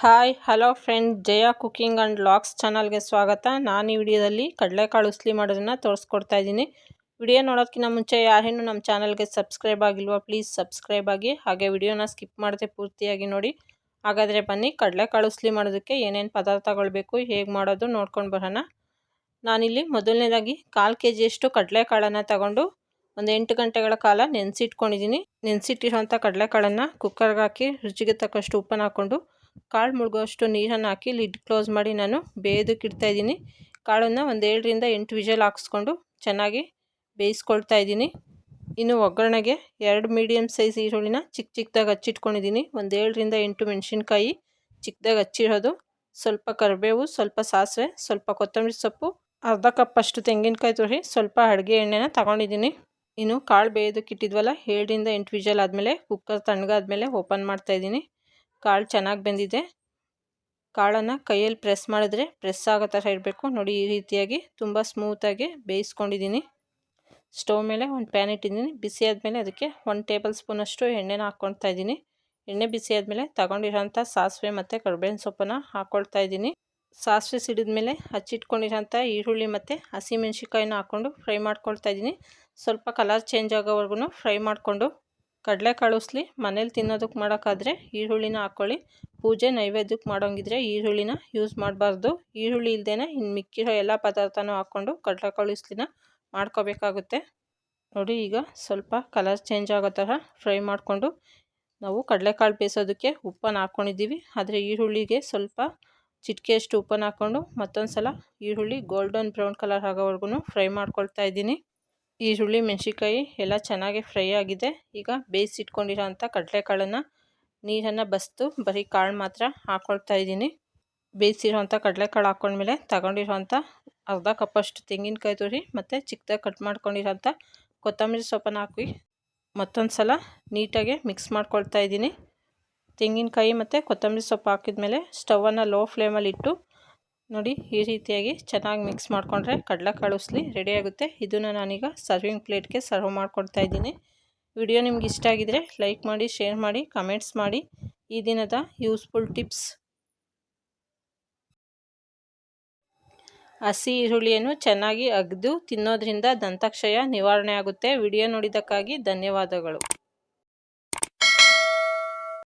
Hi hello friend, Jaya cooking and vlogs ಚಾನಲ್ಗೆ ಸ್ವಾಗತ. ನಾನು ಈ ವಿಡಿಯೋದಲ್ಲಿ ಕಡಲೆಕಾಳು ಉಸ್ಲಿ ಮಾಡೋದನ್ನು ತೋರಿಸ್ಕೊಡ್ತಾ ಇದ್ದೀನಿ. ವಿಡಿಯೋ ನೋಡೋದಕ್ಕಿಂತ ಮುಂಚೆ ಯಾರೇನು ನಮ್ಮ ಚಾನಲ್ಗೆ ಸಬ್ಸ್ಕ್ರೈಬ್ ಆಗಿಲ್ವೋ ಪ್ಲೀಸ್ ಸಬ್ಸ್ಕ್ರೈಬ್ ಆಗಿ, ಹಾಗೆ ವಿಡಿಯೋನ ಸ್ಕಿಪ್ ಮಾಡದೆ ಪೂರ್ತಿಯಾಗಿ ನೋಡಿ. ಹಾಗಾದರೆ ಬನ್ನಿ ಕಡಲೆಕಾಳು ಉಸ್ಲಿ ಮಾಡೋದಕ್ಕೆ ಏನೇನು ಪದಾರ್ಥಗಳು ಬೇಕು, ಹೇಗೆ ಮಾಡೋದು ನೋಡ್ಕೊಂಡು ಬರೋಣ. ನಾನಿಲ್ಲಿ ಮೊದಲನೇದಾಗಿ 1/4 kg ಕಡಲೆಕಾಳನ್ನು ತಗೊಂಡು ಒಂದು 8 ಗಂಟೆಗಳ ಕಾಲ ನೆನೆಸಿಟ್ಕೊಂಡಿದ್ದೀನಿ. ನೆನೆಸಿಟ್ಟಿರೋಂಥ ಕಡಲೆಕಾಳನ್ನು ಕುಕ್ಕರ್ಗೆ ಹಾಕಿ ರುಚಿಗೆ ತಕ್ಕಷ್ಟು ಉಪ್ಪನ್ನು ಹಾಕ್ಕೊಂಡು ಕಾಳು ಮುಳುಗುವಷ್ಟು ನೀರನ್ನು ಹಾಕಿ ಲಿಡ್ ಕ್ಲೋಸ್ ಮಾಡಿ ನಾನು ಬೇಯೋದಕ್ಕೆ ಇಡ್ತಾಯಿದ್ದೀನಿ. ಕಾಳನ್ನು ಒಂದು 7 ರಿಂದ 8 ವಿಷಲ್ ಹಾಕಿಸ್ಕೊಂಡು ಚೆನ್ನಾಗಿ ಬೇಯಿಸ್ಕೊಳ್ತಾ ಇದ್ದೀನಿ. ಇನ್ನು ಒಗ್ಗರಣೆಗೆ 2 ಮೀಡಿಯಮ್ ಸೈಜ್ ಈರುಳ್ಳಿನ ಚಿಕ್ಕದಾಗಿ ಹಚ್ಚಿಟ್ಕೊಂಡಿದ್ದೀನಿ. ಒಂದು 7 ರಿಂದ 8 ಮೆಣಸಿನ್ಕಾಯಿ ಚಿಕ್ಕದಾಗಿ ಹಚ್ಚಿರೋದು, ಸ್ವಲ್ಪ ಕರಿಬೇವು, ಸ್ವಲ್ಪ ಸಾಸಿವೆ, ಸ್ವಲ್ಪ ಕೊತ್ತಂಬರಿ ಸೊಪ್ಪು, ಅರ್ಧ ಕಪ್ ಅಷ್ಟು ತೆಂಗಿನಕಾಯಿ ತುರಿ, ಸ್ವಲ್ಪ ಅಡುಗೆ ಎಣ್ಣೆನ ತಗೊಂಡಿದ್ದೀನಿ. ಇನ್ನು ಕಾಳು ಬೇಯೋದಕ್ಕೆ ಇಟ್ಟಿದ್ವಲ್ಲ, 7 ರಿಂದ 8 ವಿಷಲ್ ಆದಮೇಲೆ ಕುಕ್ಕರ್ ತಣ್ಣಗಾದ್ಮೇಲೆ ಓಪನ್ ಮಾಡ್ತಾಯಿದ್ದೀನಿ. ಕಾಳು ಚೆನ್ನಾಗಿ ಬೆಂದಿದೆ. ಕಾಳನ್ನು ಕೈಯಲ್ಲಿ ಪ್ರೆಸ್ ಮಾಡಿದ್ರೆ ಪ್ರೆಸ್ ಆಗೋ ಥರ ಇರಬೇಕು ನೋಡಿ. ಈ ರೀತಿಯಾಗಿ ತುಂಬ ಸ್ಮೂತಾಗಿ ಬೇಯಿಸ್ಕೊಂಡಿದ್ದೀನಿ. ಸ್ಟವ್ ಮೇಲೆ ಒಂದು ಪ್ಯಾನ್ ಇಟ್ಟಿದ್ದೀನಿ. ಬಿಸಿ ಆದಮೇಲೆ ಅದಕ್ಕೆ 1 ಟೇಬಲ್ ಸ್ಪೂನಷ್ಟು ಎಣ್ಣೆನ ಹಾಕ್ಕೊಳ್ತಾ ಇದ್ದೀನಿ. ಎಣ್ಣೆ ಬಿಸಿ ಆದಮೇಲೆ ತಗೊಂಡಿರೋಂಥ ಸಾಸಿವೆ ಮತ್ತು ಕರಿಬೇವಿನ ಸೊಪ್ಪನ್ನು ಹಾಕ್ಕೊಳ್ತಾ ಇದ್ದೀನಿ. ಸಾಸಿವೆ ಸಿಡಿದ್ಮೇಲೆ ಹಚ್ಚಿಟ್ಕೊಂಡಿರೋಂಥ ಈರುಳ್ಳಿ ಮತ್ತು ಹಸಿಮೆಣ್ಸಿಕಾಯಿನ ಹಾಕ್ಕೊಂಡು ಫ್ರೈ ಮಾಡ್ಕೊಳ್ತಾ ಇದ್ದೀನಿ. ಸ್ವಲ್ಪ ಕಲರ್ ಚೇಂಜ್ ಆಗೋವರೆಗೂ ಫ್ರೈ ಮಾಡಿಕೊಂಡು, ಕಡಲೆಕಾಳು ಉಸ್ಲಿ ಮನೇಲಿ ತಿನ್ನೋದಕ್ಕೆ ಮಾಡೋಕ್ಕಾದರೆ ಈರುಳ್ಳಿನ ಹಾಕ್ಕೊಳ್ಳಿ. ಪೂಜೆ ನೈವೇದ್ಯಕ್ಕೆ ಮಾಡೋಂಗಿದ್ರೆ ಈರುಳ್ಳಿನ ಯೂಸ್ ಮಾಡಬಾರ್ದು. ಈರುಳ್ಳಿ ಇಲ್ಲದೇ ಇನ್ನು ಮಿಕ್ಕಿರೋ ಎಲ್ಲ ಪದಾರ್ಥನೂ ಹಾಕ್ಕೊಂಡು ಕಡಲೆಕಾಳು ಉಸ್ಲಿನ ಮಾಡ್ಕೋಬೇಕಾಗುತ್ತೆ ನೋಡಿ. ಈಗ ಸ್ವಲ್ಪ ಕಲರ್ ಚೇಂಜ್ ಆಗೋ ಥರ ಫ್ರೈ ಮಾಡಿಕೊಂಡು, ನಾವು ಕಡಲೆಕಾಳು ಬೇಯಿಸೋದಕ್ಕೆ ಉಪ್ಪನ್ನು ಹಾಕ್ಕೊಂಡಿದ್ದೀವಿ, ಆದರೆ ಈರುಳ್ಳಿಗೆ ಸ್ವಲ್ಪ ಚಿಟಿಕೆಯಷ್ಟು ಉಪ್ಪನ್ನು ಹಾಕ್ಕೊಂಡು ಮತ್ತೊಂದು ಸಲ ಈರುಳ್ಳಿ ಗೋಲ್ಡನ್ ಬ್ರೌನ್ ಕಲರ್ ಆಗೋವರೆಗೂ ಫ್ರೈ ಮಾಡ್ಕೊಳ್ತಾ ಇದ್ದೀನಿ. ಈರುಳ್ಳಿ ಮೆಣಸಿನ್ಕಾಯಿ ಎಲ್ಲ ಚೆನ್ನಾಗಿ ಫ್ರೈ ಆಗಿದೆ. ಈಗ ಬೇಯಿಸಿಟ್ಕೊಂಡಿರೋ ಅಂಥ ಕಡಲೆಕಾಳನ್ನು ನೀರನ್ನು ಬಸಿದು ಬರೀ ಕಾಳು ಮಾತ್ರ ಹಾಕ್ಕೊಳ್ತಾ ಇದ್ದೀನಿ. ಬೇಯಿಸಿರೋಂಥ ಕಡಲೆಕಾಳು ಹಾಕ್ಕೊಂಡ್ಮೇಲೆ ತಗೊಂಡಿರೋಂಥ ಅರ್ಧ ಕಪ್ಪಷ್ಟು ತೆಂಗಿನಕಾಯಿ ತುರಿ ಮತ್ತು ಚಿಕ್ಕದಾಗಿ ಕಟ್ ಮಾಡ್ಕೊಂಡಿರೋಂಥ ಕೊತ್ತಂಬರಿ ಸೊಪ್ಪನ್ನು ಹಾಕಿ ಮತ್ತೊಂದು ಸಲ ನೀಟಾಗಿ ಮಿಕ್ಸ್ ಮಾಡ್ಕೊಳ್ತಾ ಇದ್ದೀನಿ. ತೆಂಗಿನಕಾಯಿ ಮತ್ತು ಕೊತ್ತಂಬರಿ ಸೊಪ್ಪು ಹಾಕಿದ್ಮೇಲೆ ಸ್ಟವನ್ನು ಲೋ ಫ್ಲೇಮಲ್ಲಿ ಇಟ್ಟು ನೋಡಿ, ಈ ರೀತಿಯಾಗಿ ಚೆನ್ನಾಗಿ ಮಿಕ್ಸ್ ಮಾಡಿಕೊಂಡ್ರೆ ಕಡಲೆಕಾಳು ಉಸ್ಲಿ ರೆಡಿಯಾಗುತ್ತೆ. ಇದನ್ನು ನಾನೀಗ ಸರ್ವಿಂಗ್ ಪ್ಲೇಟ್ಗೆ ಸರ್ವ್ ಮಾಡ್ಕೊಳ್ತಾ ಇದ್ದೀನಿ. ವಿಡಿಯೋ ನಿಮ್ಗೆ ಇಷ್ಟ ಆಗಿದರೆ ಲೈಕ್ ಮಾಡಿ, ಶೇರ್ ಮಾಡಿ, ಕಮೆಂಟ್ಸ್ ಮಾಡಿ. ಈ ದಿನದ ಯೂಸ್ಫುಲ್ ಟಿಪ್ಸ್: ಹಸಿ ಈರುಳ್ಳಿಯನ್ನು ಚೆನ್ನಾಗಿ ಅಗೆದು ತಿನ್ನೋದ್ರಿಂದ ದಂತಕ್ಷಯ ನಿವಾರಣೆ ಆಗುತ್ತೆ. ವಿಡಿಯೋ ನೋಡಿದ್ದಕ್ಕಾಗಿ ಧನ್ಯವಾದಗಳು.